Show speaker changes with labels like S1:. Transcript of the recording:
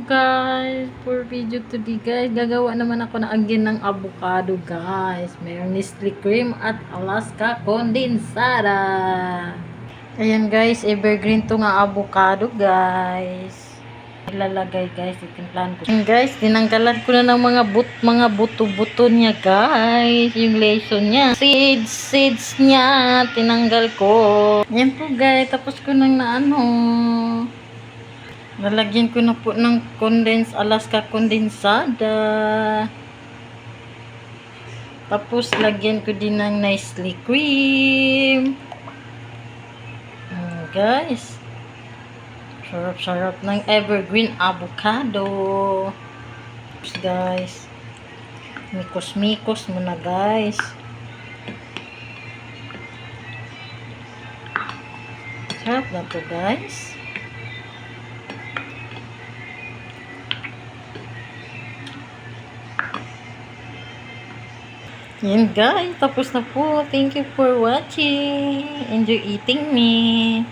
S1: guys, for video today guys, gagawa naman ako na again ng avocado guys. Mayroon Nestle cream at Alaska condensada. Ayan guys, evergreen to nga avocado guys. Ilalagay guys, itimplahan ko. And guys, tinanggalan ko na ng mga buto-buto niya guys. Yung lesion niya. Seeds niya, tinanggal ko. Ayan po guys, tapos ko nang nalagyan ko na po ng Alaska condensada. Tapos lagyan ko din ng Nestle cream. Guys, sarap-sarap ng evergreen avocado. Tapos guys, mikos-mikos muna guys. Sarap na to guys. Yan guys, tapos na po. Thank you for watching. Enjoy eating me.